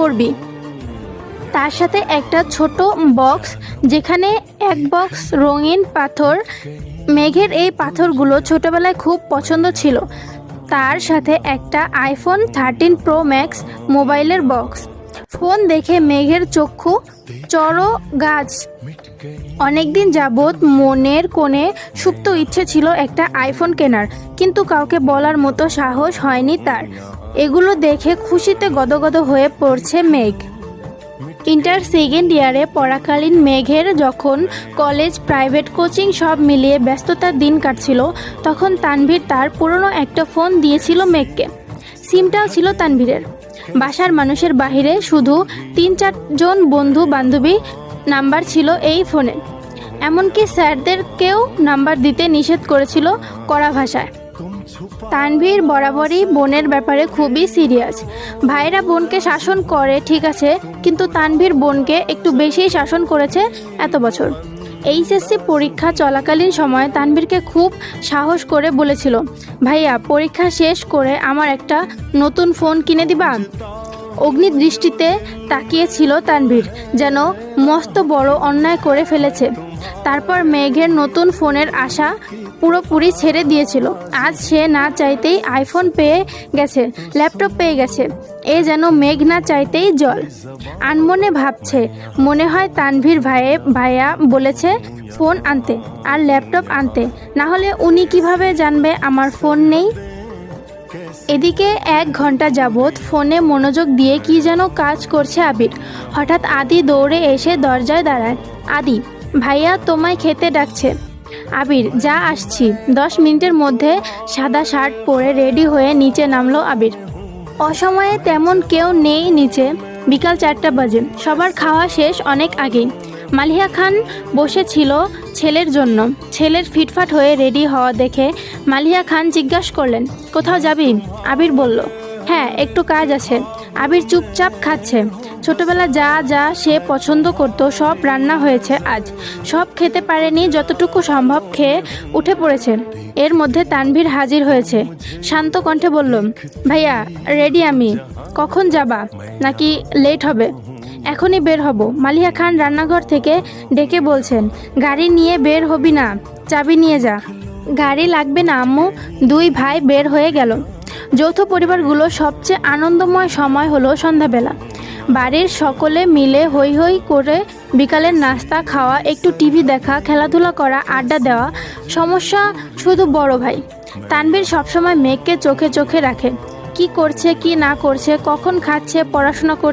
পড়বি। তার সাথে একটা ছোট বক্স, যেখানে এক বক্স রঙিন পাথর। মেঘের এই পাথরগুলো ছোটবেলায় খুব পছন্দ ছিল। তার সাথে একটা আইফোন 13 প্রো ম্যাক্স মোবাইলের বক্স। ফোন দেখে মেঘের চক্ষু চড়ো গাছ। অনেকদিন যাবৎ মনের কোণে সুপ্ত ইচ্ছে ছিল একটা আইফোন কেনার, কিন্তু কাউকে বলার মতো সাহস হয়নি তার। এগুলো দেখে খুশিতে গদগদ হয়ে পড়ছে মেঘ। ইন্টার সেকেন্ড ইয়ারে পড়াকালীন মেঘের যখন কলেজ, প্রাইভেট কোচিং সব মিলিয়ে ব্যস্ততার দিন কাটছিল, তখন তানভীর তার পুরনো একটা ফোন দিয়েছিল মেঘকে। সিমটাও ছিল তানভীরের। বাসার মানুষের বাহিরে শুধু 3-4 জন বন্ধু বান্ধবী নাম্বার ছিল এই ফোনে। এমনকি স্যারদেরকেও নাম্বার দিতে নিষেধ করেছিল কড়া ভাষায়। তানভীর বরাবরই বোনের ব্যাপারে খুবই সিরিয়াস। ভাইরা বোনকে শাসন করে ঠিক আছে, কিন্তু তানভীর বোনকে একটু বেশিই শাসন করেছে এত বছর। এইচএসসি পরীক্ষা চলাকালীন সময় তানভীরকে খুব সাহস করে বলেছিল, ভাইয়া পরীক্ষা শেষ করে আমার একটা নতুন ফোন কিনে দিবা। অগ্নিদৃষ্টিতে তাকিয়েছিল তানভীর, যেন মস্ত বড় অন্যায় করে ফেলেছে। তারপর মেঘের নতুন ফোনের আশা পুরোপুরি ছেড়ে দিয়েছিল। আজ সে না চাইতেই আইফোন পেয়ে গেছে, ল্যাপটপ পেয়ে গেছে। এ যেন মেঘ না চাইতেই জল। আনমনে ভাবছে, মনে হয় তানভীর ভাইয়া বলেছে ফোন আনতে আর ল্যাপটপ আনতে, না হলে উনি কিভাবে জানবে আমার ফোন নেই। এদিকে 1 ঘন্টা যাবৎ ফোনে মনোযোগ দিয়ে কি যেন কাজ করছে আবির। হঠাৎ আদি দৌড়ে এসে দরজায় দাঁড়ায়। আদি, ভাইয়া তোমায় খেতে ডাকছে। আবির, যা আসছি। 10 মিনিটের মধ্যে সাদা শার্ট পরে রেডি হয়ে নিচে নামলো আবির। অসময়ে তেমন কেউ নেই নিচে। বিকাল 4টা বাজে। সবার খাওয়া শেষ অনেক আগেই। মালিহা খান বসেছিল ছেলের জন্য। ছেলের ফিটফাট হয়ে রেডি হওয়া দেখে মালিহা খান জিজ্ঞাসা করলেন, কোথাও যাবি? আবির বলল, হ্যাঁ একটু কাজ আছে। আবির চুপচাপ খাচ্ছে। ছোটবেলা যা যা সে পছন্দ করত সব রান্না হয়েছে আজ। সব খেতে পারেনি, যতটুকু সম্ভব খেয়ে উঠে পড়েছে। এর মধ্যে তানভীর হাজির হয়েছে। শান্ত কণ্ঠে বলল, ভাইয়া রেডি আমি। কখন যাবা? নাকি লেট হবে? এখনই বের হব। মালিহা খান রান্নাঘর থেকে ডেকে বলছেন, গাড়ি নিয়ে বের হবি না, চাবি নিয়ে যা। গাড়ি লাগবে না আম্মু। 2 ভাই বের হয়ে গেল। যৌথ পরিবারগুলো সবচেয়ে আনন্দময় সময় হলো সন্ধ্যাবেলা। বাড়ির সকলে মিলে হৈ হৈ করে বিকালের নাস্তা খাওয়া, একটু টিভি দেখা, খেলাধুলা করা, আড্ডা দেওয়া। সমস্যা শুধু বড় ভাই তানভীর সবসময় মেঘকে চোখে চোখে রাখে। কি করছে কি না করছে, কখন খাচ্ছে, পড়াশোনা করছে।